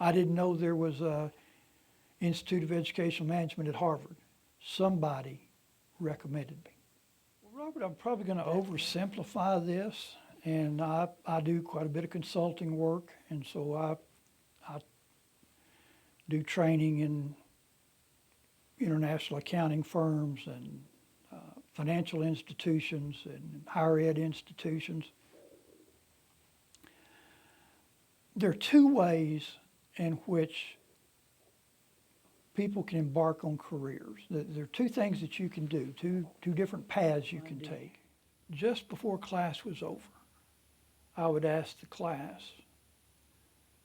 I didn't know there was a Institute of Educational Management at Harvard. Somebody recommended me. Well, Robert, I'm probably going to oversimplify this, and I do quite a bit of consulting work, and so I do training in international accounting firms and financial institutions and higher ed institutions. There are two ways in which people can embark on careers. There are two things that you can do, two different paths you can take. Just before class was over, I would ask the class,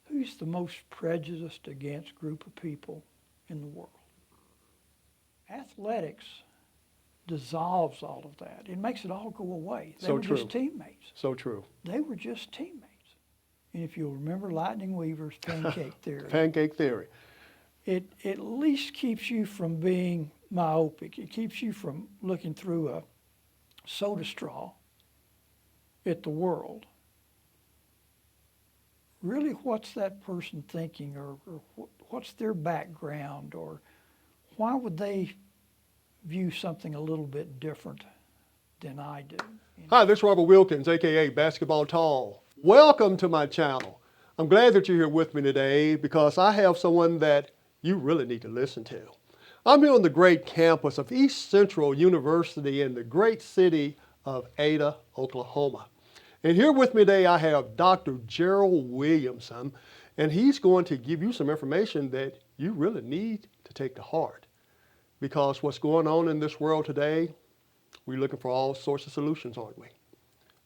who's the most prejudiced against group of people in the world? Athletics dissolves all of that. It makes it all go away. They were just teammates. So true. They were just teammates. And if you'll remember Lightning Weaver's pancake theory. Pancake theory. It at least keeps you from being myopic. It keeps you from looking through a soda straw at the world. Really, what's that person thinking, or what's their background, or why would they view something a little bit different than I do? Hi, this is Robert Wilkins, aka Basketball Tall. Welcome to my channel. I'm glad that you're here with me today because I have someone that you really need to listen to. I'm here on the great campus of East Central University in the great city of Ada, Oklahoma. And here with me today I have Dr. Gerald Williamson, and he's going to give you some information that you really need to take to heart. Because what's going on in this world today, we're looking for all sorts of solutions, aren't we?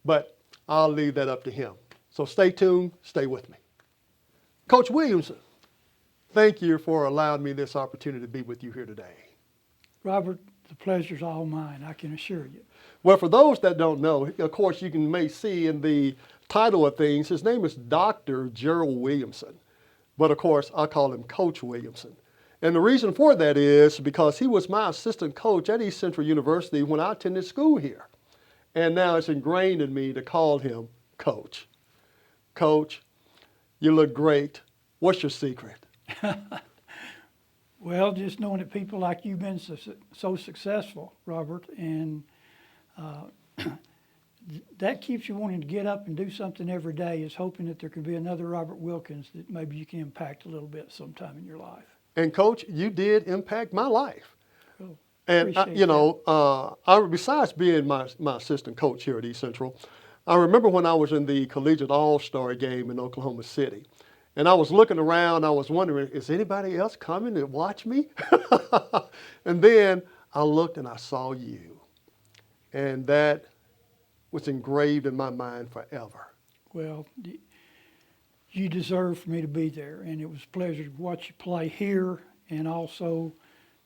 But I'll leave that up to him. So stay tuned, stay with me. Coach Williamson, thank you for allowing me this opportunity to be with you here today. Robert, the pleasure's all mine, I can assure you. Well, for those that don't know, of course, you may see in the title of things, his name is Dr. Gerald Williamson. But of course, I call him Coach Williamson. And the reason for that is because he was my assistant coach at East Central University when I attended school here. And now it's ingrained in me to call him Coach. Coach, you look great. What's your secret? Well, just knowing that people like you've been so successful, Robert, and that keeps you wanting to get up and do something every day, is hoping that there could be another Robert Wilkins that maybe you can impact a little bit sometime in your life. And Coach, you did impact my life. Cool. And besides being my assistant coach here at East Central, I remember when I was in the Collegiate All-Star game in Oklahoma City. And I was looking around, I was wondering, is anybody else coming to watch me? And then I looked and I saw you. And that was engraved in my mind forever. Well, you deserve for me to be there, and it was a pleasure to watch you play here, and also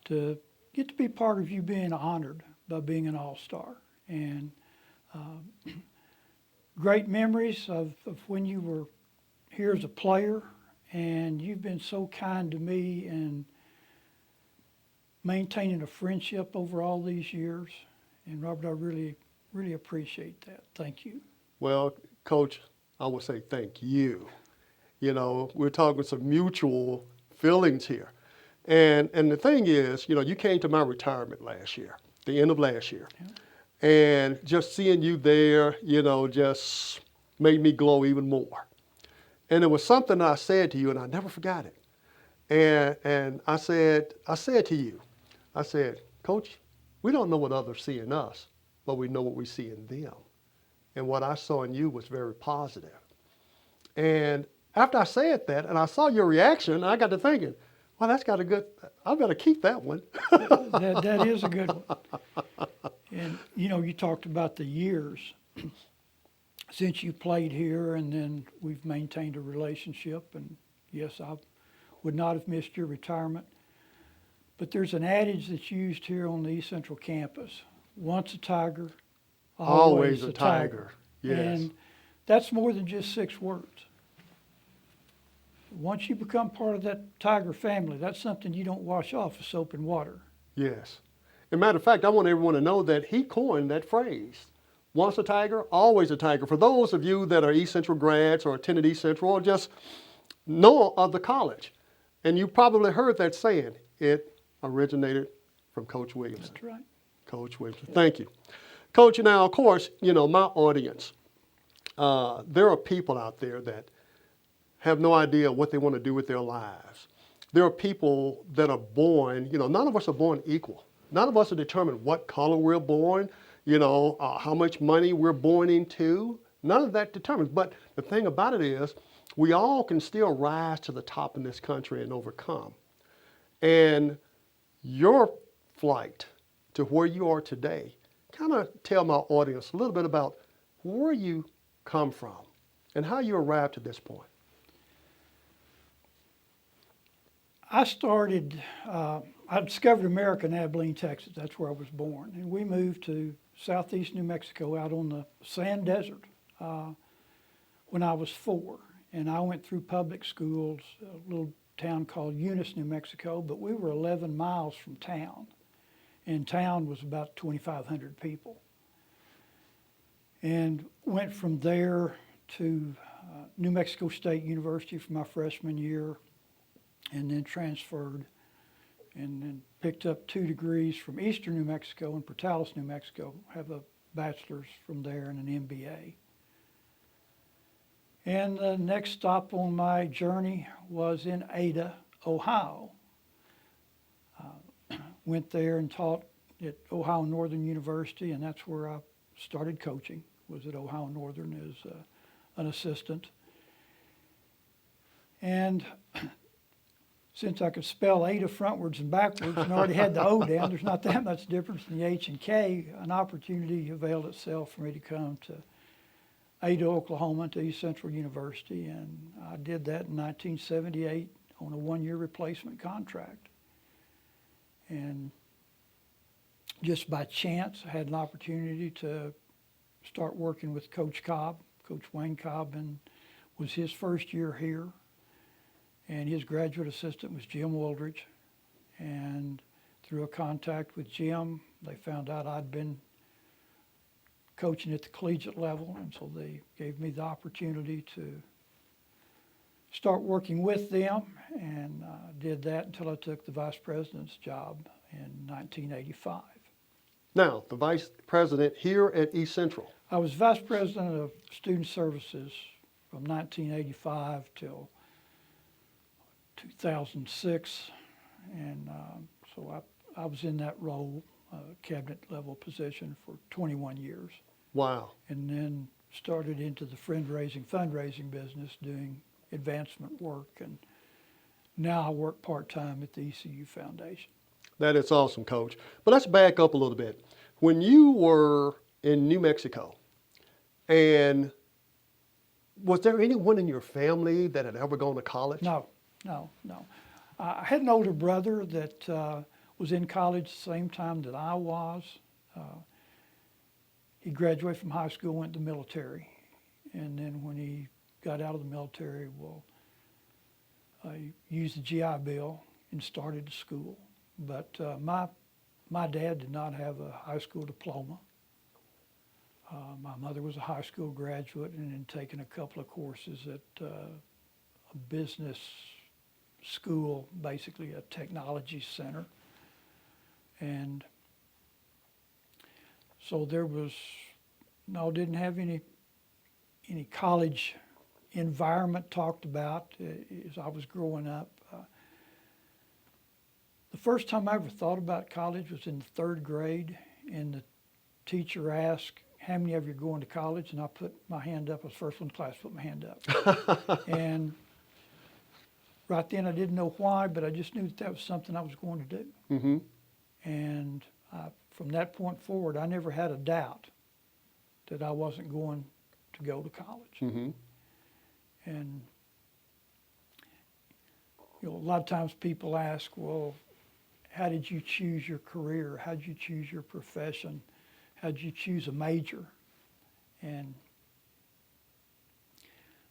to get to be part of you being honored by being an all-star. And great memories of when you were here as a player, and you've been so kind to me and maintaining a friendship over all these years. And Robert, I really, really appreciate that. Thank you. Well, Coach, I would say thank you. You know, we're talking some mutual feelings here. And the thing is, you know, you came to my retirement last year, the end of last year. Yeah. And just seeing you there, you know, just made me glow even more. And it was something I said to you, and I never forgot it. And I said to you, I said, Coach, we don't know what others see in us, but we know what we see in them. And what I saw in you was very positive. And after I said that, and I saw your reaction, I got to thinking, well, that's got a good, I better keep that one. that is a good one. And, you know, you talked about the years since you played here, and then we've maintained a relationship. And yes, I would not have missed your retirement. But there's an adage that's used here on the East Central campus: once a Tiger, always a Tiger. Yes. And that's more than just 6 words. Once you become part of that Tiger family, that's something you don't wash off with soap and water. Yes. As a matter of fact, I want everyone to know that he coined that phrase. Once a Tiger, always a Tiger. For those of you that are East Central grads or attended East Central or just nor of the college. And you probably heard that saying. It originated from Coach Williamson. That's right. Coach Williamson. Thank you. Coach, now, of course, my audience, there are people out there that have no idea what they want to do with their lives. There are people that are born, none of us are born equal. None of us are determined what color we're born, how much money we're born into. None of that determines. But the thing about it is, we all can still rise to the top in this country and overcome. And your flight to where you are today, kind of tell my audience a little bit about where you come from and how you arrived to this point. I discovered America in Abilene, Texas. That's where I was born. And we moved to southeast New Mexico out on the sand desert when I was 4. And I went through public schools, a little town called Eunice, New Mexico, but we were 11 miles from town. And town was about 2,500 people. And went from there to New Mexico State University for my freshman year, and then transferred and then picked up 2 degrees from Eastern New Mexico and Portales, New Mexico. Have a bachelor's from there and an MBA. And the next stop on my journey was in Ada, Ohio. Went there and taught at Ohio Northern University, and that's where I started coaching, was at Ohio Northern as an assistant. And since I could spell Ada frontwards and backwards and already had the O down, there's not that much difference in the H and K, an opportunity availed itself for me to come to Ada, Oklahoma, to East Central University, and I did that in 1978 on a 1-year replacement contract. And just by chance, I had an opportunity to start working with Coach Cobb. Coach Wayne Cobb, and was his first year here. And his graduate assistant was Jim Woldridge. And through a contact with Jim, they found out I'd been coaching at the collegiate level, and so they gave me the opportunity to start working with them, and did that until I took the vice president's job in 1985. Now, the vice president here at East Central. I was vice president of student services from 1985 till 2006, and so I was in that role, cabinet level position, for 21 years. Wow. And then started into the fundraising business, doing advancement work, and now I work part-time at the ECU Foundation. That is awesome, Coach. But let's back up a little bit. When you were in New Mexico, and was there anyone in your family that had ever gone to college? No. I had an older brother that was in college the same time that I was. He graduated from high school, went to the military, and then when he got out of the military, used the GI Bill and started school. But my dad did not have a high school diploma. My mother was a high school graduate and had taken a couple of courses at a business school, basically a technology center. And so didn't have any college environment talked about as I was growing up. The first time I ever thought about college was in the 3rd grade, and the teacher asked, "How many of you are going to college?" And I put my hand up. I was the first one in class to put my hand up. And right then I didn't know why, but I just knew that was something I was going to do. Mm-hmm. And from that point forward, I never had a doubt that I wasn't going to go to college. Mm-hmm. And a lot of times people ask, well, how did you choose your career? How did you choose your profession? How did you choose a major? And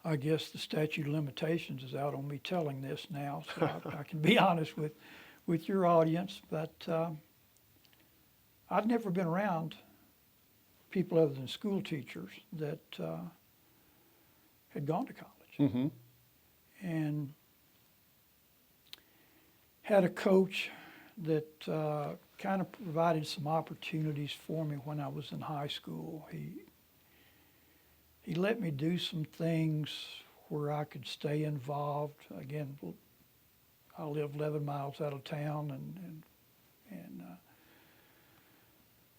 I guess the statute of limitations is out on me telling this now, so I can be honest with your audience, but I'd never been around people other than school teachers that had gone to college. Mm-hmm. and had a coach that kind of provided some opportunities for me when I was in high school. He let me do some things where I could stay involved. Again, I live 11 miles out of town,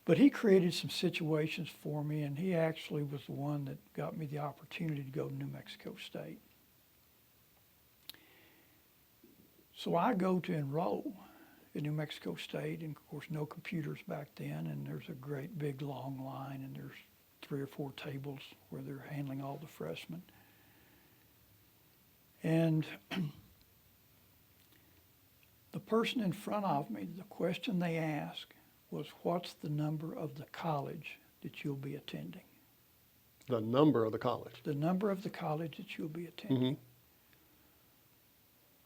but he created some situations for me, and he actually was the one that got me the opportunity to go to New Mexico State. So I go to enroll at New Mexico State, and of course no computers back then, and there's a great big long line, and there's 3 or 4 tables where they're handling all the freshmen. And the person in front of me, the question they asked was, what's the number of the college that you'll be attending? The number of the college. The number of the college that you'll be attending.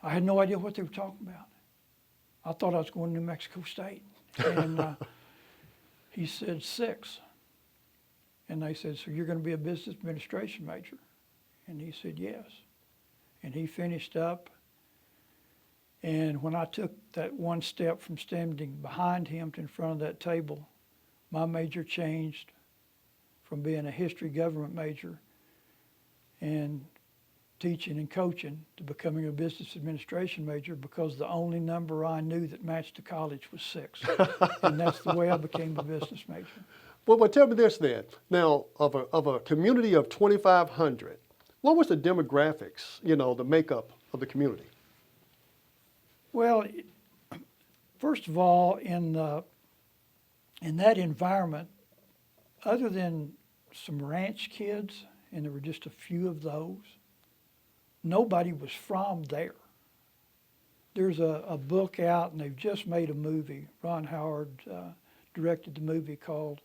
I had no idea what they were talking about. I thought I was going to New Mexico State. And he said 6. And they said, so you're going to be a business administration major? And he said, yes. And he finished up. And when I took that one step from standing behind him to in front of that table, my major changed from being a history government major and teaching and coaching to becoming a business administration major, because the only number I knew that matched the college was 6. And that's the way I became a business major. Well, tell me this then. Now, of a community of 2,500, what was the demographics, the makeup of the community? Well, first of all, in that environment, other than some ranch kids, and there were just a few of those, nobody was from there. There's a book out, and they've just made a movie. Ron Howard directed the movie called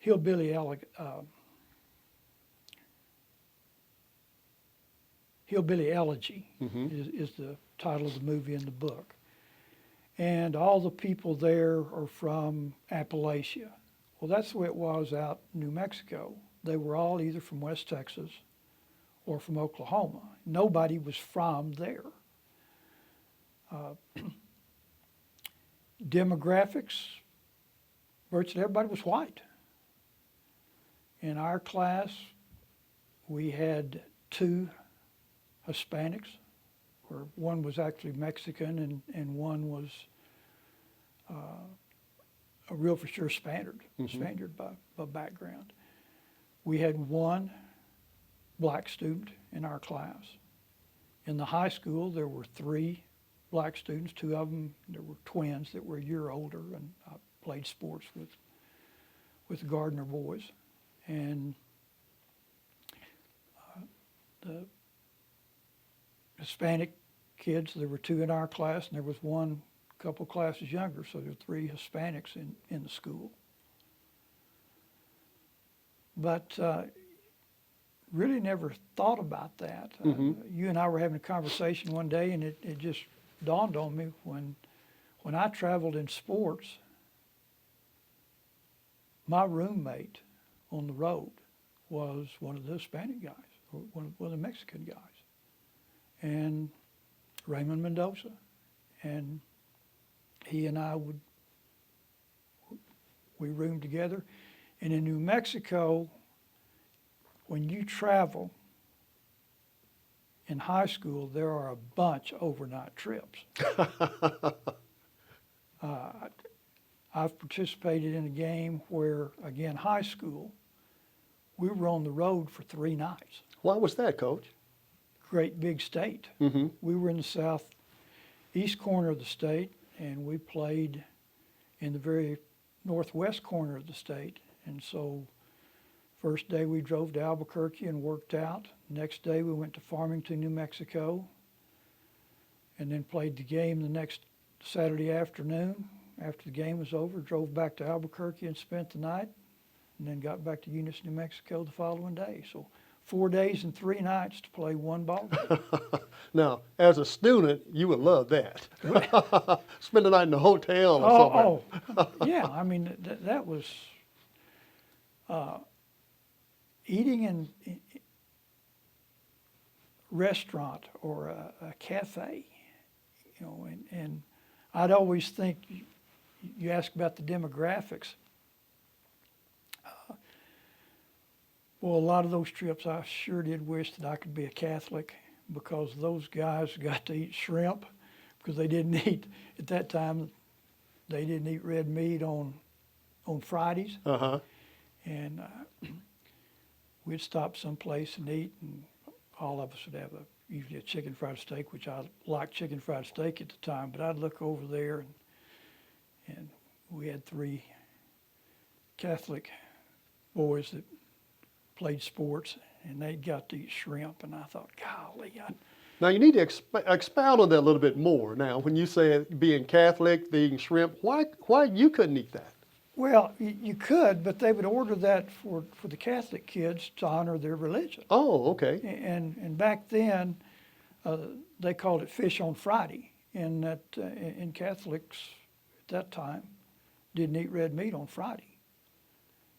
Hillbilly Elegy, is the title of the movie and the book. And all the people there are from Appalachia. Well, that's the way it was out in New Mexico. They were all either from West Texas or from Oklahoma. Nobody was from there. Demographics, virtually everybody was white. In our class, we had 2 Hispanics, where one was actually Mexican and one was a real for sure Spaniard by background. We had 1 black student in our class. In the high school, there were 3 black students. 2 of them, there were twins that were a year older, and I played sports with the Gardner boys. And the Hispanic kids, there were 2 in our class, and there was 1 couple classes younger, so there were 3 Hispanics in the school. But really never thought about that. You and I were having a conversation one day, and it just dawned on me when I traveled in sports, my roommate on the road was one of the Hispanic guys, or one of the Mexican guys, and Raymond Mendoza. And he and I we roomed together. And in New Mexico, when you travel in high school, there are a bunch of overnight trips. I've participated in a game where, again, high school, we were on the road for 3 nights. Why was that, Coach? Great big state. We were in the southeast corner of the state, and we played in the very northwest corner of the state. And so first day we drove to Albuquerque and worked out. Next day we went to Farmington, New Mexico, and then played the game the next Saturday afternoon. After the game was over, drove back to Albuquerque and spent the night, and then got back to Eunice, New Mexico the following day. So 4 days and 3 nights to play 1 ball game. Now, as a student, you would love that. Spend the night in a hotel or somewhere. Yeah, I mean, that was eating in restaurant or a cafe, you know, and I'd always think, you ask about the demographics. Well, a lot of those trips, I sure did wish that I could be a Catholic, because those guys got to eat shrimp, because they didn't eat, at that time, they didn't eat red meat on Fridays. Uh-huh. And we'd stop someplace and eat, and all of us would have usually a chicken fried steak, which I liked chicken fried steak at the time, but I'd look over there, and we had 3 Catholic boys that played sports, and they got to eat shrimp, and I thought, golly, Now you need to expound on that a little bit more. Now, when you say being Catholic, eating shrimp, why you couldn't eat that? well, you could, but they would order that for the Catholic kids to honor their religion. Oh, okay. And back then, they called it Fish on Friday, and that in Catholics at that time didn't eat red meat on Friday.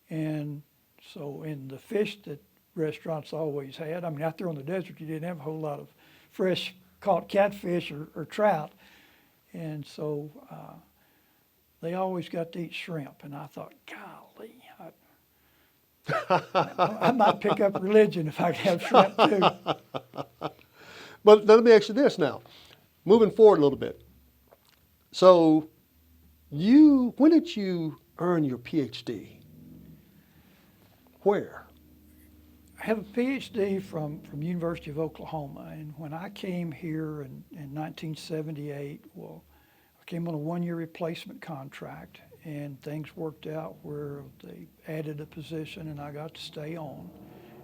And so in the fish that restaurants always had, I mean, out there on the desert, you didn't have a whole lot of fresh caught catfish or trout. And so they always got to eat shrimp. And I thought, golly, I might pick up religion if I could have shrimp too. But let me ask you this now, moving forward a little bit. So when did you earn your PhD? Where? I have a PhD from University of Oklahoma, and when I came here in 1978, well, I came on a 1-year replacement contract, and things worked out where they added a position and I got to stay on.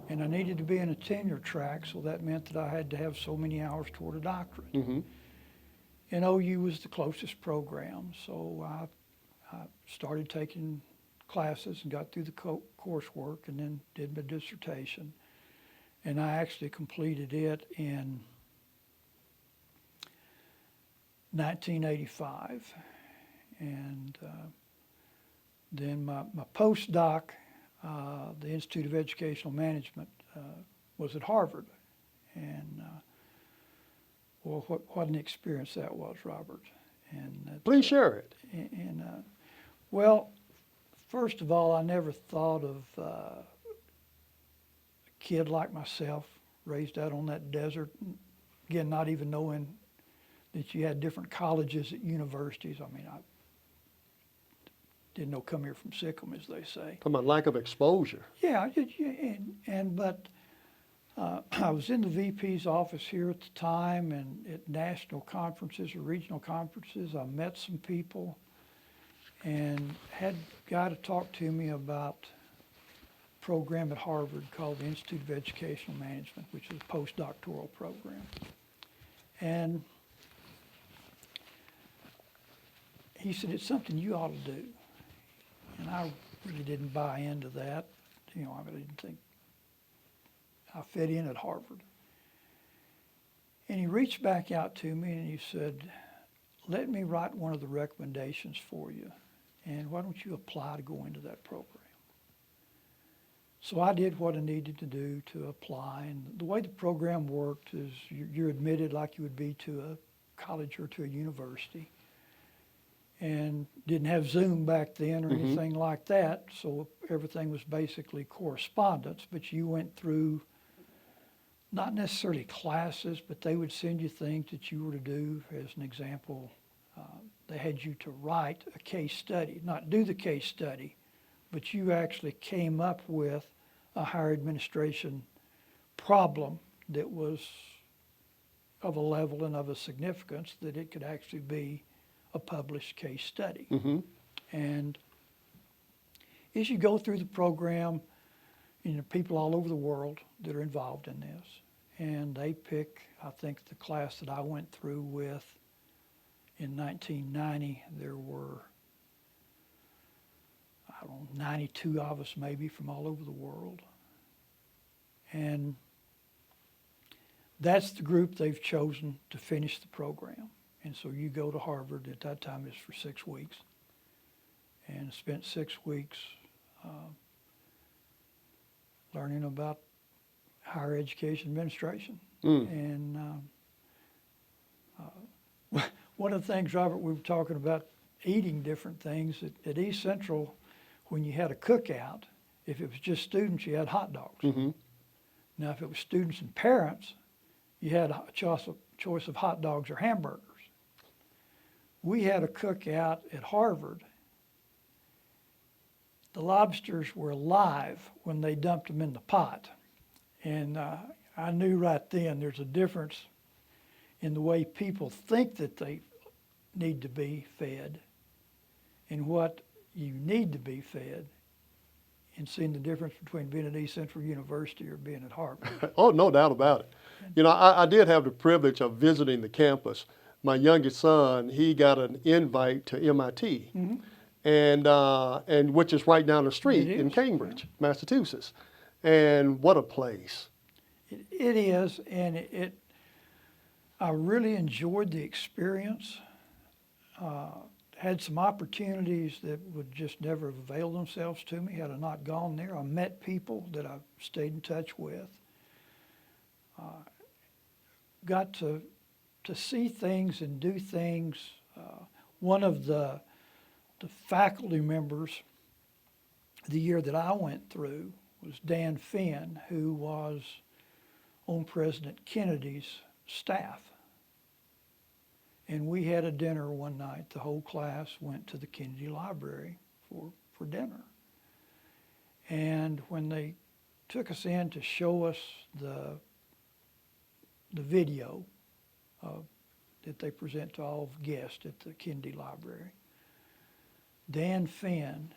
And I needed to be in a tenure track, so that meant that I had to have so many hours toward a doctorate. Mm-hmm. And OU was the closest program, so I started taking classes and got through the coursework, and then did my dissertation. And I actually completed it in 1985. And then my postdoc, the Institute of Educational Management, was at Harvard. And well, what an experience that was, Robert. And Please share it. And well, first of all, I never thought of a kid like myself raised out on that desert. Again, not even knowing that you had different colleges at universities. I mean, I didn't know come here from Sikkim, as they say. Talking about lack of exposure. Yeah, but I was in the VP's office here at the time, and at national conferences or regional conferences, I met some people and had a guy to talk to me about a program at Harvard called the Institute of Educational Management, which is a postdoctoral program. And he said, it's something you ought to do. And I really didn't buy into that. You know, I really didn't think I fit in at Harvard. And he reached back out to me and he said, let me write one of the recommendations for you, and why don't you apply to go into that program? So I did what I needed to do to apply, and the way the program worked is you're admitted like you would be to a college or to a university, and didn't have Zoom back then or anything like that, so everything was basically correspondence, but you went through not necessarily classes, but they would send you things that you were to do. As an example, they had you to write a case study, not do the case study, but you actually came up with a higher administration problem that was of a level and of a significance that it could actually be a published case study. And as you go through the program, you know, people all over the world that are involved in this, and they pick, I think the class that I went through with in 1990, there were, I don't know, 92 of us maybe from all over the world. And that's the group they've chosen to finish the program. And so you go to Harvard, at that time it's for 6 weeks, and spent 6 weeks learning about higher education administration. And one of the things, Robert, we were talking about eating different things. At East Central, when you had a cookout, if it was just students, you had hot dogs. Mm-hmm. Now, if it was students and parents, you had a choice of hot dogs or hamburgers. We had a cookout at Harvard. The lobsters were alive when they dumped them in the pot. And I knew right then there's a difference in the way people think that they need to be fed and what you need to be fed, and seeing the difference between being at East Central University or being at Harvard. Oh, no doubt about it. You know, I did have the privilege of visiting the campus. My youngest son, he got an invite to MIT, and which is right down the street It in is, Cambridge, Massachusetts. And what a place. It is, and I really enjoyed the experience. Had some opportunities that would just never have availed themselves to me had I not gone there. I met people that I've stayed in touch with. Got to see things and do things. One of the faculty members the year that I went through was Dan Finn, who was on President Kennedy's staff. And we had a dinner one night. The whole class went to the Kennedy Library for dinner. And when they took us in to show us the video that they present to all guests at the Kennedy Library, Dan Finn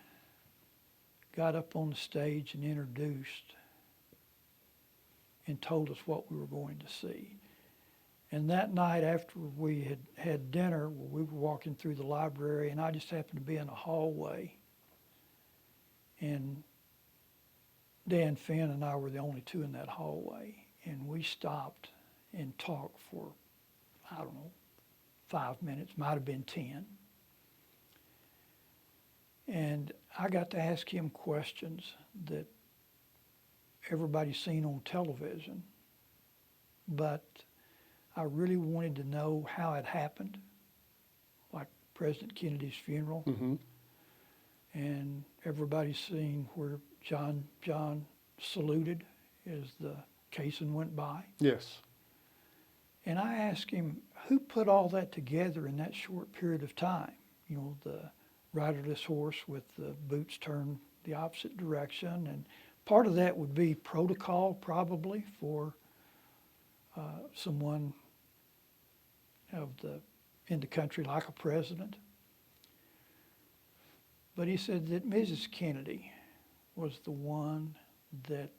got up on the stage and introduced and told us what we were going to see. And that night after we had dinner, we were walking through the library, and I just happened to be in a hallway. And Dan Finn and I were the only two in that hallway. And we stopped and talked for, I don't know, 5 minutes, might have been 10. And I got to ask him questions that everybody's seen on television, but I really wanted to know how it happened, like President Kennedy's funeral. Mm-hmm. And everybody's seen where John saluted as the caisson went by. Yes. And I asked him, who put all that together in that short period of time? You know, the riderless horse with the boots turned the opposite direction. And part of that would be protocol, probably, for someone in the country like a president. But he said that Mrs. Kennedy was the one that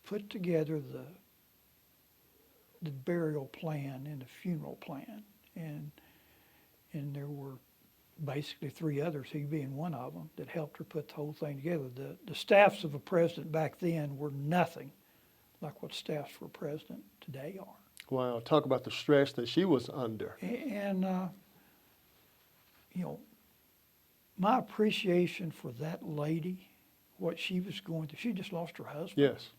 put together the burial plan and the funeral plan. And there were basically 3 others, he being one of them, that helped her put the whole thing together. The staffs of a president back then were nothing like what staffs for a president today are. Wow, talk about the stress that she was under. And you know, my appreciation for that lady, what she was going through, she just lost her husband. Yes.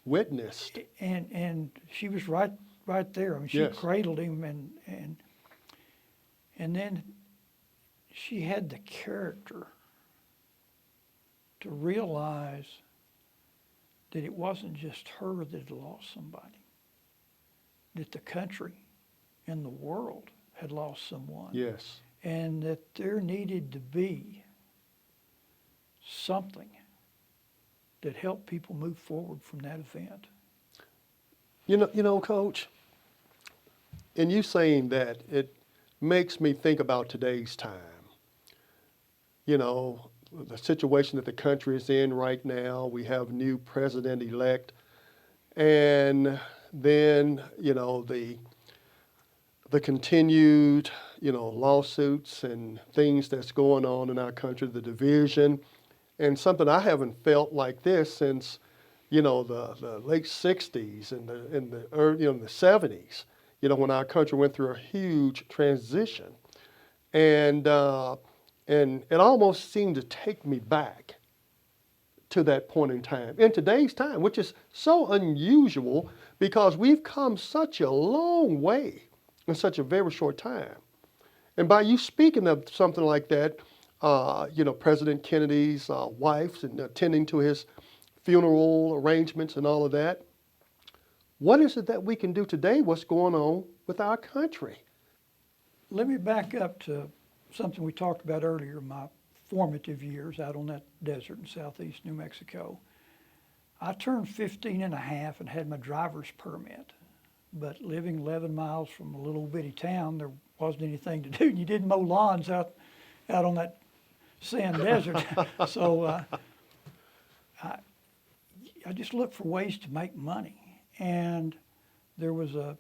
Witnessed. And she was right there. I mean, she Yes. cradled him, and then she had the character to realize that it wasn't just her that had lost somebody, that the country and the world had lost someone. Yes. And that there needed to be something that helped people move forward from that event. You know, Coach, in you saying that, it makes me think about today's time. You know, the situation that the country is in right now. We have new president-elect, and then, you know, the continued, you know, lawsuits and things that's going on in our country, the division, and something I haven't felt like this since, you know, the late 60s and the early, you know, the 70s, you know, when our country went through a huge transition. And it almost seemed to take me back to that point in time. In today's time, which is so unusual because we've come such a long way in such a very short time. And by you speaking of something like that, President Kennedy's wife and attending to his funeral arrangements and all of that, what is it that we can do today? What's going on with our country? Let me back up to something we talked about earlier, my formative years out on that desert in southeast New Mexico. I turned 15 and a half and had my driver's permit, but living 11 miles from a little bitty town, there wasn't anything to do. You didn't mow lawns out on that sand desert. So I just looked for ways to make money. And there was a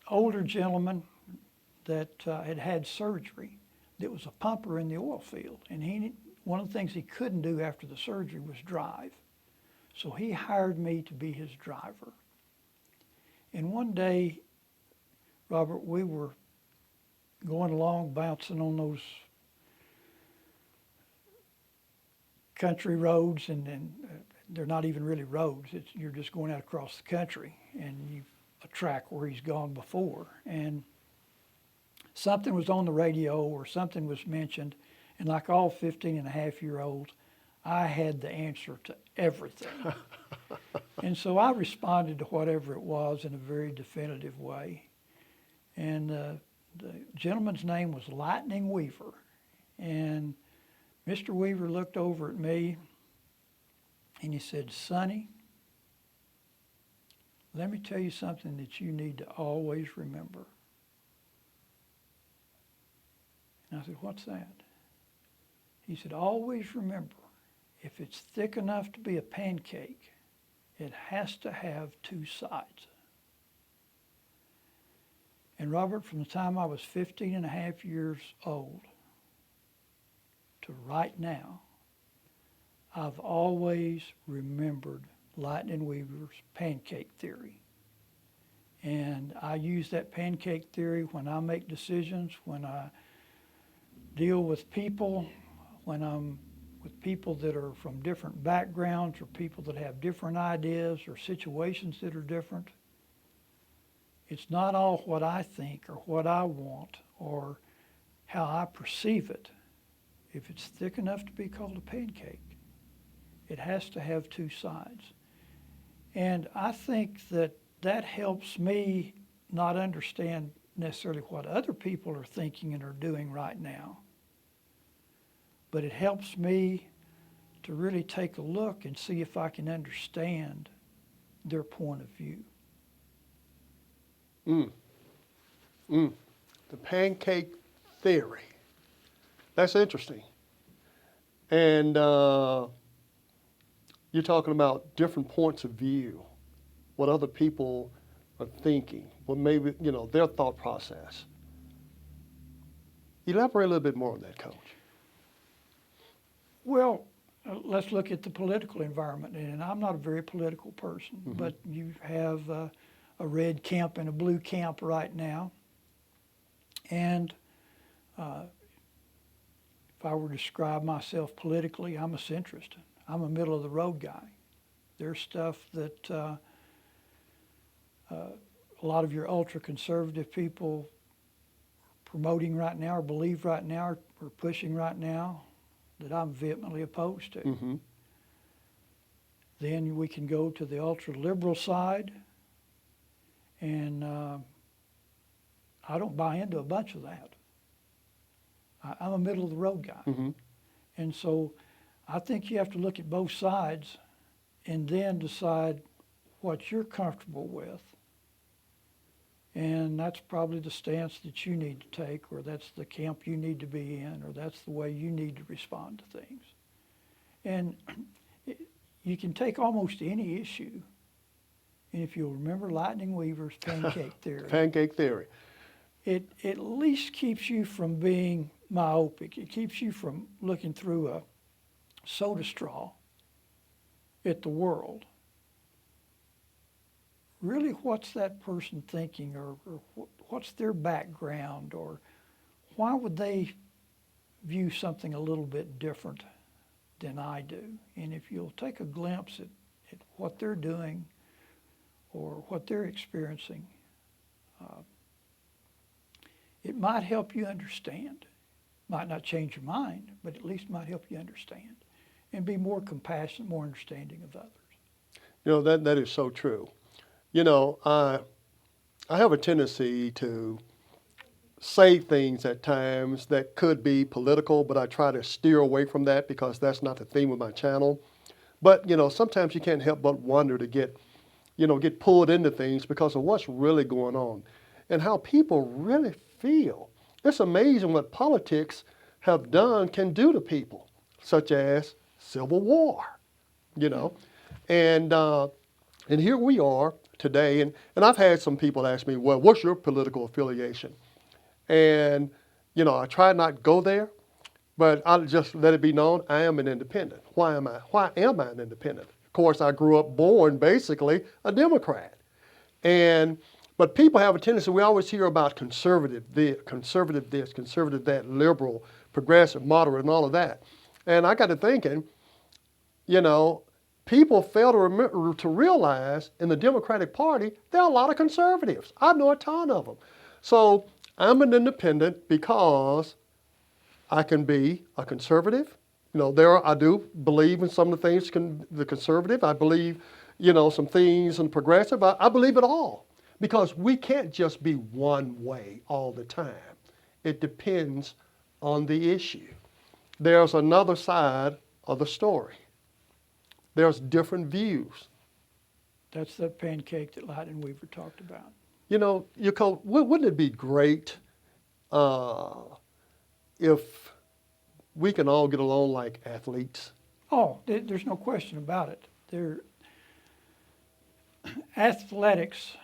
older gentleman that had had surgery that was a pumper in the oil field. And one of the things he couldn't do after the surgery was drive. So he hired me to be his driver. And one day, Robert, we were going along, bouncing on those country roads, and they're not even really roads. You're just going out across the country, and a track where he's gone before. And something was on the radio or something was mentioned, and like all 15 and a half year olds, I had the answer to everything. And so I responded to whatever it was in a very definitive way. And the gentleman's name was Lightning Weaver. And Mr. Weaver looked over at me and he said, "Sonny, let me tell you something that you need to always remember." And I said, "What's that?" He said, "Always remember, if it's thick enough to be a pancake, it has to have two sides." And Robert, from the time I was 15 and a half years old to right now, I've always remembered Lightning Weaver's pancake theory. And I use that pancake theory when I make decisions, when I deal with people, when I'm with people that are from different backgrounds or people that have different ideas or situations that are different. It's not all what I think or what I want or how I perceive it. If it's thick enough to be called a pancake, it has to have two sides. And I think that helps me not understand necessarily what other people are thinking and are doing right now, but it helps me to really take a look and see if I can understand their point of view. The pancake theory. That's interesting. And you're talking about different points of view, what other people are thinking, what maybe, their thought process. Elaborate a little bit more on that, Coach. Well, let's look at the political environment. And I'm not a very political person, Mm-hmm. but you have a red camp and a blue camp right now. And if I were to describe myself politically, I'm a centrist. I'm a middle of the road guy. There's stuff that a lot of your ultra conservative people are promoting right now or believe right now or pushing right now that I'm vehemently opposed to. Mm-hmm. Then we can go to the ultra liberal side, and I don't buy into a bunch of that. I'm a middle of the road guy. Mm-hmm. And so I think you have to look at both sides and then decide what you're comfortable with. And that's probably the stance that you need to take, or that's the camp you need to be in, or that's the way you need to respond to things. And you can take almost any issue, and if you'll remember Lightning Weaver's pancake theory, Pancake theory. it at least keeps you from being myopic. It keeps you from looking through a soda straw at the world. Really, what's that person thinking, or what's their background, or why would they view something a little bit different than I do? And if you'll take a glimpse at what they're doing or what they're experiencing, it might help you understand. Might not change your mind, but at least might help you understand and be more compassionate, more understanding of others. You know, that is so true. You know, I have a tendency to say things at times that could be political, but I try to steer away from that because that's not the theme of my channel. But, you know, sometimes you can't help but wonder to get pulled into things because of what's really going on and how people really feel. It's amazing what politics can do to people, such as civil war, you know. And here we are today, and I've had some people ask me, well, what's your political affiliation? And, you know, I try not to go there, but I'll just let it be known, I am an independent. Why am I an independent? Of course, I grew up born basically a Democrat. But people have a tendency, we always hear about conservative this, conservative that, liberal, progressive, moderate, and all of that. And I got to thinking, you know, people fail to realize in the Democratic Party, there are a lot of conservatives. I know a ton of them. So I'm an independent because I can be a conservative. You know, I do believe in some of the things, the conservative. I believe, you know, some things in progressive. I believe it all because we can't just be one way all the time. It depends on the issue. There's another side of the story. There's different views. That's the pancake that Lightning Weaver talked about. You know, wouldn't it be great if we can all get along like athletes? Oh, there's no question about it. Athletics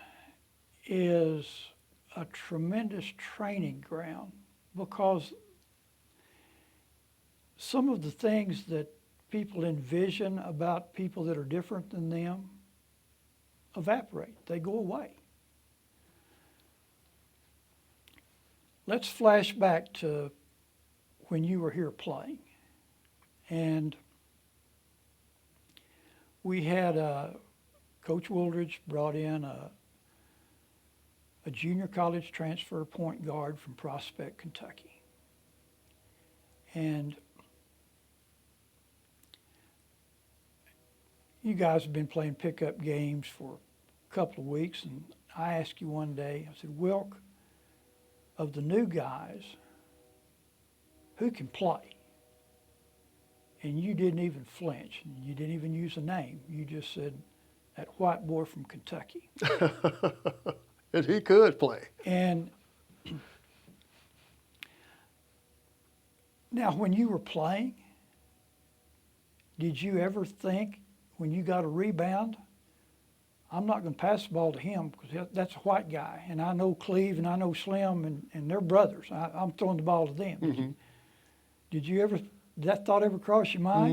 is a tremendous training ground because some of the things that people envision about people that are different than them evaporate. They go away. Let's flash back to when you were here playing. And we had Coach Wooldridge brought in a junior college transfer point guard from Prospect, Kentucky. And you guys have been playing pickup games for a couple of weeks, and I asked you one day, I said, Wilk, of the new guys, who can play? And you didn't even flinch. You didn't even use a name. You just said, that white boy from Kentucky. And he could play. And now, when you were playing, did you ever think, when you got a rebound, I'm not going to pass the ball to him because that's a white guy, and I know Cleve and I know Slim and they're brothers. I'm throwing the ball to them. Mm-hmm. Did that thought ever cross your mind?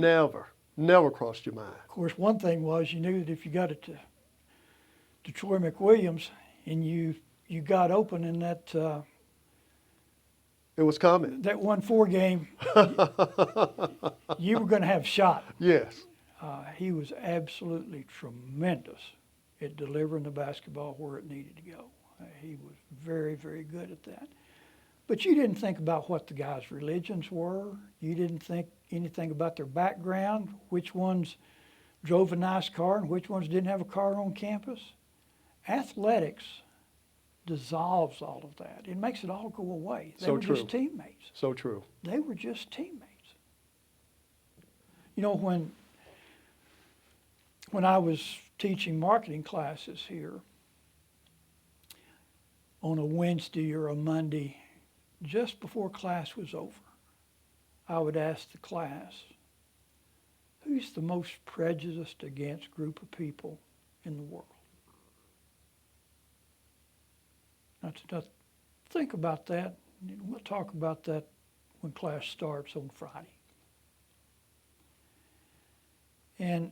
Never crossed your mind. Of course, one thing was you knew that if you got it to Troy McWilliams and you got open in that it was coming. That 1-4 game, you were going to have a shot. Yes. He was absolutely tremendous at delivering the basketball where it needed to go. He was very, very good at that. But you didn't think about what the guys' religions were. You didn't think anything about their background, which ones drove a nice car and which ones didn't have a car on campus. Athletics dissolves all of that. It makes it all go away. They were just teammates. So true. They were just teammates. You know, when I was teaching marketing classes here on a Wednesday or a Monday, just before class was over, I would ask the class, who's the most prejudiced against group of people in the world? Now, think about that. We'll talk about that when class starts on Friday. And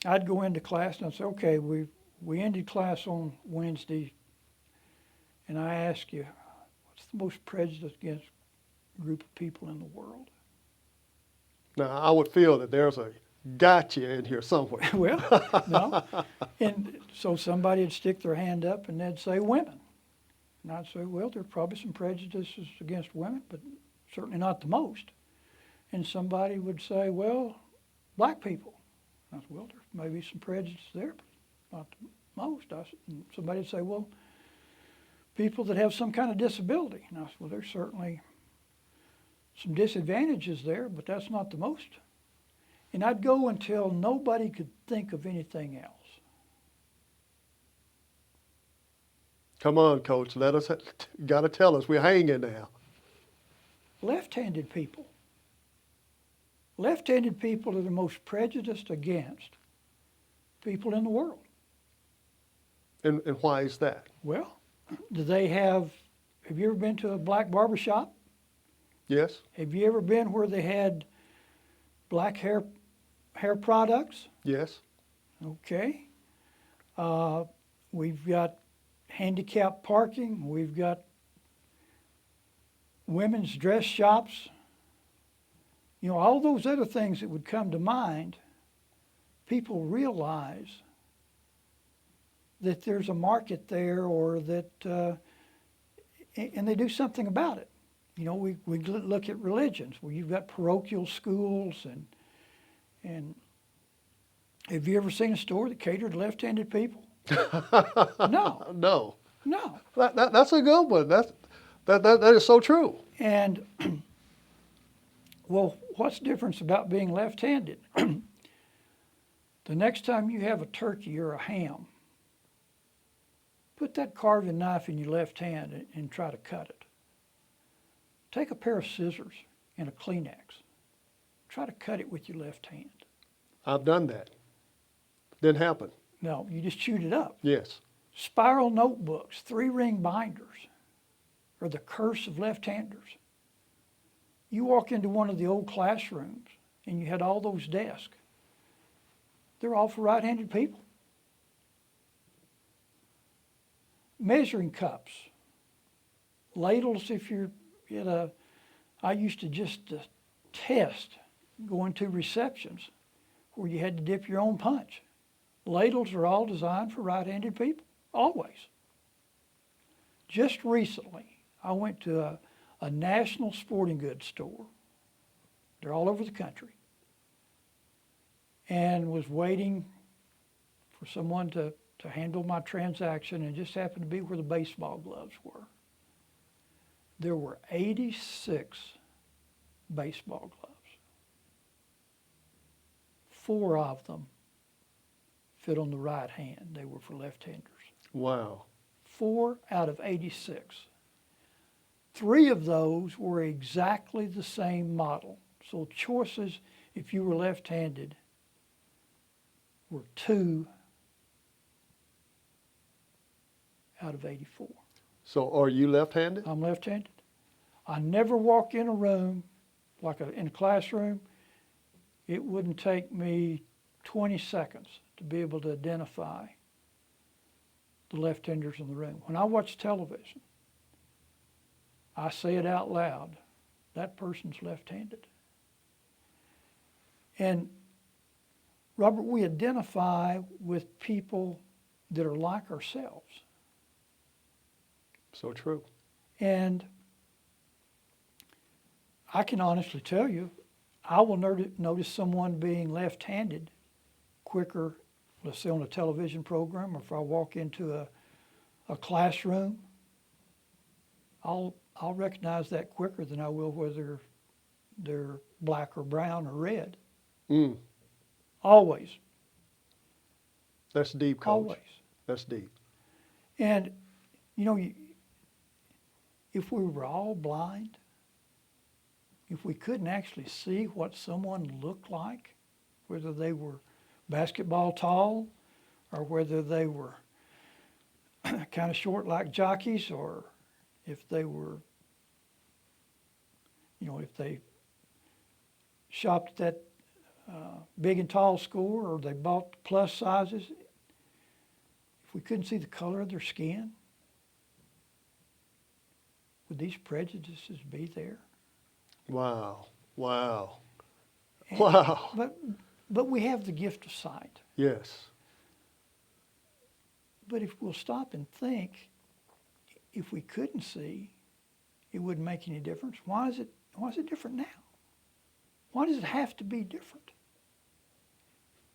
I'd go into class and I'd say, okay, we ended class on Wednesday, and I ask you, what's the most prejudiced against group of people in the world? Now, I would feel that there's gotcha in here somewhere. Well, no. And so somebody would stick their hand up and they'd say women. And I'd say, well, there are probably some prejudices against women, but certainly not the most. And somebody would say, well, black people. And I said, well, there may be some prejudice there, but not the most. And somebody would say, well, people that have some kind of disability. And I said, well, there's certainly some disadvantages there, but that's not the most. And I'd go until nobody could think of anything else. Come on, Coach. Got to tell us. We're hanging now. Left-handed people. Left-handed people are the most prejudiced against people in the world. And why is that? Well, do they have you ever been to a black barber shop? Yes. Have you ever been where they had black hair products? Yes. Okay. We've got handicapped parking. We've got women's dress shops. You know, all those other things that would come to mind, people realize that there's a market there, or that, and they do something about it. You know, we look at religions where you've got parochial schools, and have you ever seen a store that catered to left-handed people? No. No. No. That's a good one. That is so true. And, well, what's the difference about being left-handed? The next time you have a turkey or a ham, put that carving knife in your left hand and try to cut it. Take a pair of scissors and a Kleenex. Try to cut it with your left hand. I've done that. Didn't happen. No, you just chewed it up. Yes. Spiral notebooks, 3-ring binders are the curse of left-handers. You walk into one of the old classrooms and you had all those desks. They're all for right-handed people. Measuring cups, ladles if you're at I used to just test going to receptions where you had to dip your own punch. Ladles are all designed for right-handed people, always. Just recently, I went to a national sporting goods store. They're all over the country. And was waiting for someone to handle my transaction, and it just happened to be where the baseball gloves were. There were 86 baseball gloves. 4 of them fit on the right hand. They were for left-handers. Wow. 4 out of 86. 3 of those were exactly the same model. So choices, if you were left-handed, were 2 out of 84. So are you left-handed? I'm left-handed. I never walk in a room, in a classroom, it wouldn't take me 20 seconds to be able to identify the left-handers in the room. When I watch television, I say it out loud, that person's left-handed. And Robert, we identify with people that are like ourselves. So true. And I can honestly tell you, I will notice someone being left-handed quicker, let's say on a television program, or if I walk into a classroom, I'll recognize that quicker than I will whether they're black or brown or red. Mm. Always. That's deep, Coach. Always. That's deep. And, you know, if we were all blind, if we couldn't actually see what someone looked like, whether they were basketball tall or whether they were kind of short like jockeys, or if they were, you know, if they shopped at that big and tall store, or they bought plus sizes, if we couldn't see the color of their skin, would these prejudices be there? Wow. Wow. And, Wow. But But we have the gift of sight. Yes. But if we'll stop and think, if we couldn't see, it wouldn't make any difference. Why is it different now? Why does it have to be different?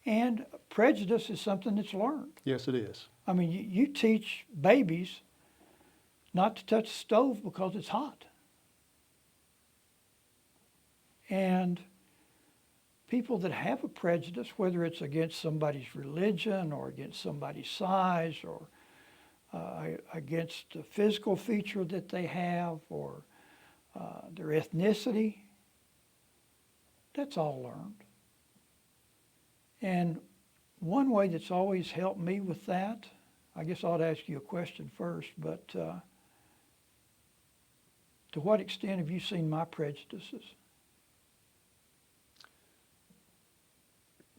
And prejudice is something that's learned. Yes, it is. I mean, you teach babies not to touch the stove because it's hot. And people that have a prejudice, whether it's against somebody's religion or against somebody's size or against a physical feature that they have or their ethnicity, that's all learned. And one way that's always helped me with that, I guess I ought to ask you a question first, but to what extent have you seen my prejudices?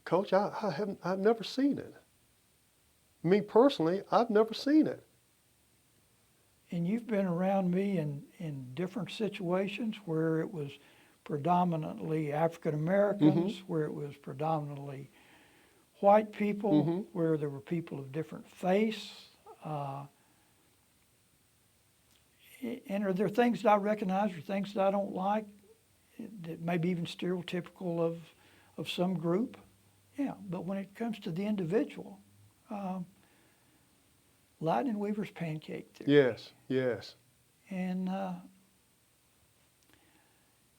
Coach, I've never seen it. Me personally, I've never seen it. And you've been around me in different situations where it was predominantly African Americans, where it was predominantly white people, where there were people of different faiths. And are there things that I recognize or things that I don't like that may be even stereotypical of some group? Yeah, but when it comes to the individual, Lightning Weaver's pancake theory. Yes, yes. And,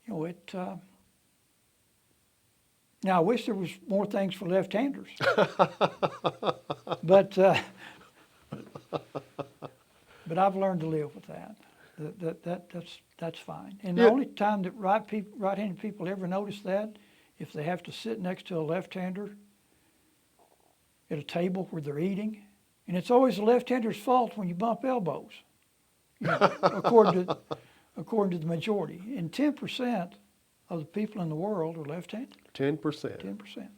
you know, now I wish there was more things for left-handers. but I've learned to live with that. That's fine. And the only time that right-handed people ever notice that, if they have to sit next to a left-hander at a table where they're eating, and it's always the left-hander's fault when you bump elbows, you know, according to the majority. And 10% of the people in the world are left-handed. 10%. 10%.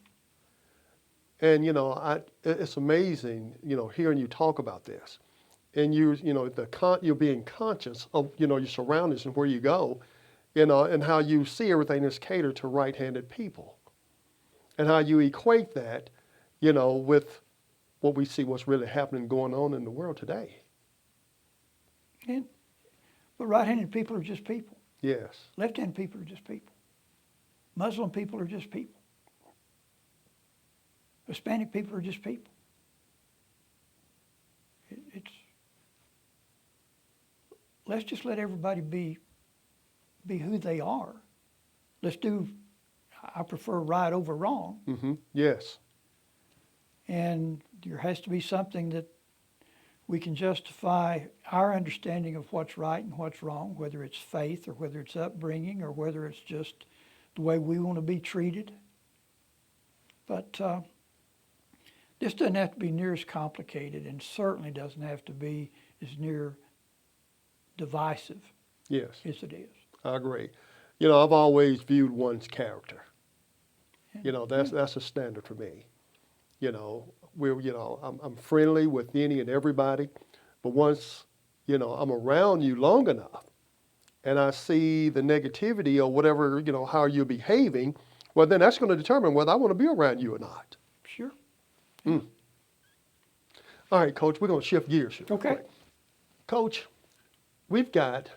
And you know, it's amazing, you know, hearing you talk about this, and you're being conscious of, you know, your surroundings and where you go, you know, and how you see everything is catered to right-handed people, and how you equate that, you know, with what we see what's really happening going on in the world today. But right-handed people are just people. Yes. Left-handed people are just people. Muslim people are just people. Hispanic people are just people. Let's just let everybody be who they are. Let's do, I prefer right over wrong. Yes. And there has to be something that we can justify our understanding of what's right and what's wrong, whether it's faith or whether it's upbringing or whether it's just the way we want to be treated. But this doesn't have to be near as complicated, and certainly doesn't have to be as near divisive Yes. as it is. I agree. You know, I've always viewed one's character. You know, that's a standard for me. You know, I'm friendly with any and everybody, but once, you know, I'm around you long enough and I see the negativity or whatever, you know, how you're behaving, well, then that's going to determine whether I want to be around you or not. Sure. All right, Coach, we're going to shift gears here. Okay. Quick. Coach, we've got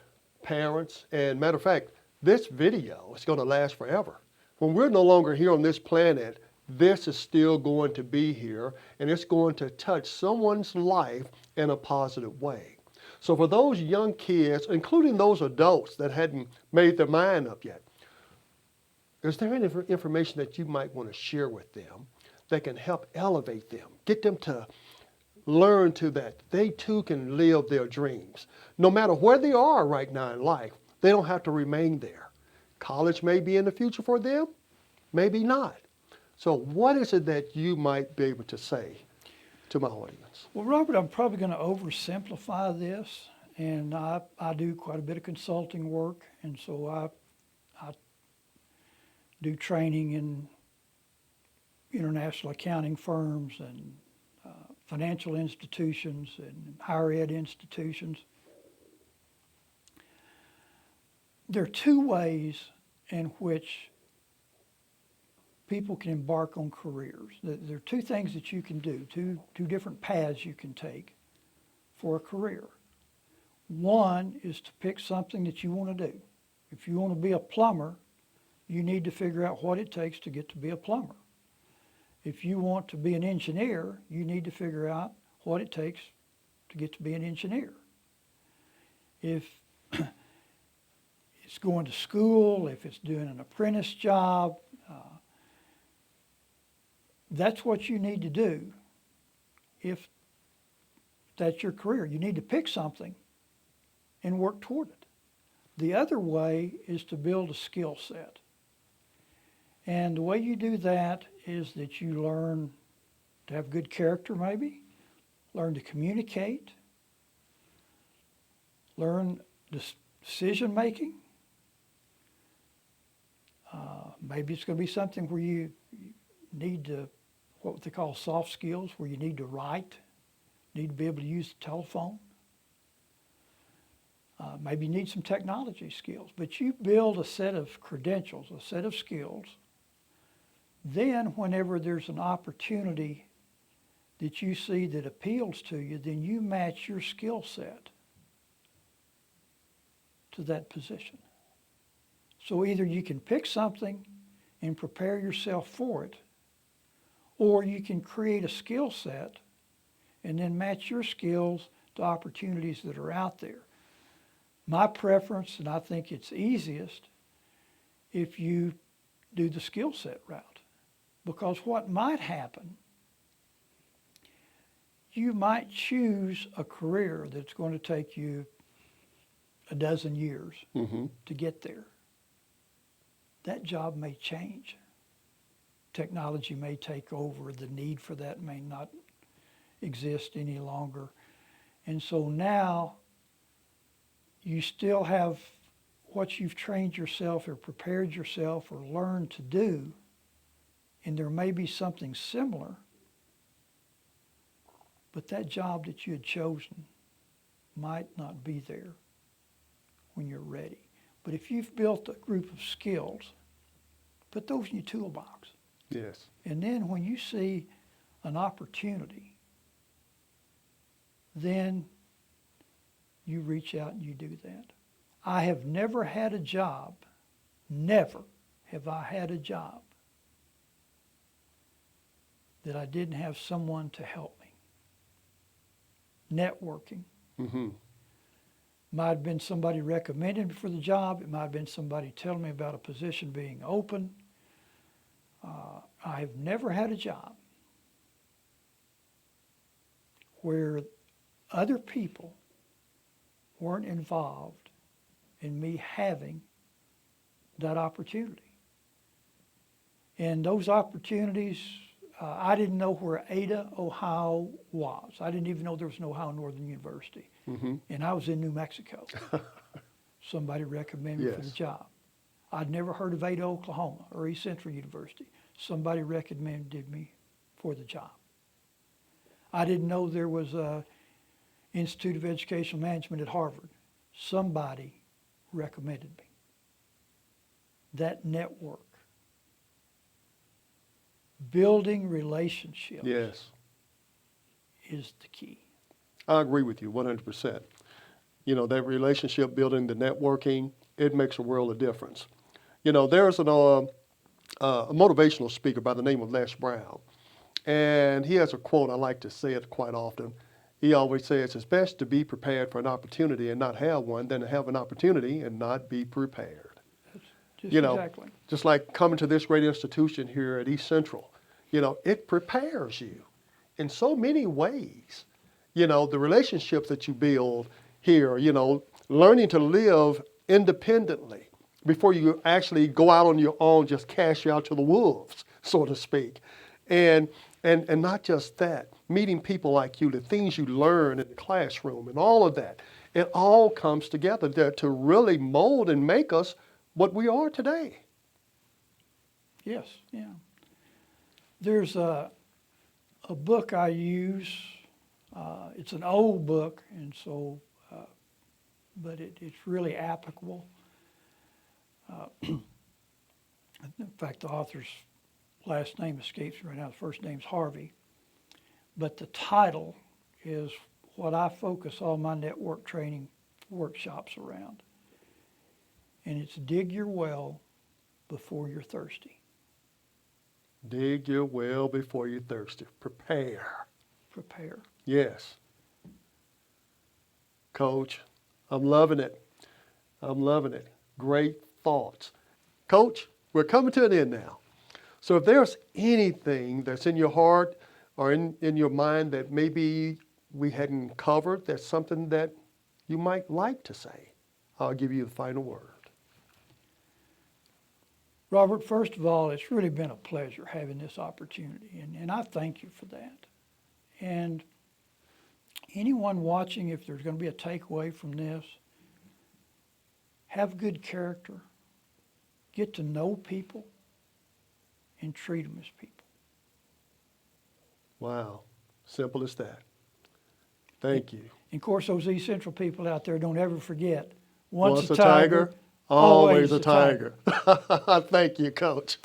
parents, and matter of fact, this video is going to last forever. When we're no longer here on this planet, this is still going to be here, and it's going to touch someone's life in a positive way. So for those young kids, including those adults that hadn't made their mind up yet, is there any information that you might want to share with them that can help elevate them, get them to learn to that they too can live their dreams? No matter where they are right now in life, they don't have to remain there. College may be in the future for them, maybe not. So what is it that you might be able to say to my audience? Well, Robert, I'm probably going to oversimplify this, and I do quite a bit of consulting work, and so I do training in international accounting firms and financial institutions and higher ed institutions. There are two ways in which people can embark on careers. There are two things that you can do, two different paths you can take for a career. One is to pick something that you want to do. If you want to be a plumber, you need to figure out what it takes to get to be a plumber. If you want to be an engineer, you need to figure out what it takes to get to be an engineer. If it's going to school, if it's doing an apprentice job, that's what you need to do if that's your career. You need to pick something and work toward it. The other way is to build a skill set. And the way you do that is that you learn to have good character maybe, learn to communicate, learn decision making. Maybe it's going to be something where you need to, what they call soft skills, where you need to write, need to be able to use the telephone. Maybe you need some technology skills, but you build a set of credentials, a set of skills. Then whenever there's an opportunity that you see that appeals to you, then you match your skill set to that position. So either you can pick something and prepare yourself for it, or you can create a skill set and then match your skills to opportunities that are out there. My preference, and I think it's easiest, if you do the skill set route. Because what might happen, you might choose a career that's going to take you a dozen years to get there. That job may change. Technology may take over. The need for that may not exist any longer. And so now you still have what you've trained yourself or prepared yourself or learned to do, and there may be something similar, but that job that you had chosen might not be there when you're ready. But if you've built a group of skills, put those in your toolbox. Yes. And then when you see an opportunity, then you reach out and you do that. I have never had a job, never have I had a job that I didn't have someone to help me. Networking. Might have been somebody recommending me for the job. It might have been somebody telling me about a position being open. I have never had a job where other people weren't involved in me having that opportunity. And those opportunities, I didn't know where Ada, Ohio was. I didn't even know there was an Ohio Northern University. And I was in New Mexico. Somebody recommended me for the job. I'd never heard of Ada, Oklahoma, or East Central University. Somebody recommended me for the job. I didn't know there was a Institute of Educational Management at Harvard. Somebody recommended me. That network. Building relationships is the key. I agree with you 100%. You know, that relationship building, the networking, it makes a world of difference. You know, there's a motivational speaker by the name of Les Brown, and he has a quote, I like to say it quite often. He always says, it's best to be prepared for an opportunity and not have one than to have an opportunity and not be prepared. Just you know, exactly. Just like coming to this great institution here at East Central, you know, it prepares you in so many ways. You know, the relationships that you build here, you know, learning to live independently before you actually go out on your own, just cast you out to the wolves, so to speak. And not just that, meeting people like you, the things you learn in the classroom and all of that, it all comes together there to really mold and make us what we are today. Yes, yeah. There's a book I use. It's an old book, and so, but it's really applicable. In fact, the author's last name escapes me right now. The first name's Harvey. But the title is what I focus all my network training workshops around. And it's dig your well before you're thirsty. Dig your well before you're thirsty. Prepare. Prepare. Yes. Coach, I'm loving it. I'm loving it. Great thoughts. Coach, we're coming to an end now. So if there's anything that's in your heart or in your mind that maybe we hadn't covered, that's something that you might like to say, I'll give you the final word. Robert, first of all, it's really been a pleasure having this opportunity, and I thank you for that. And anyone watching, if there's going to be a takeaway from this, have good character, get to know people, and treat them as people. Wow. Simple as that. Thank you. And of course, those East Central people out there, don't ever forget, once a tiger, always a tiger. Thank you, Coach.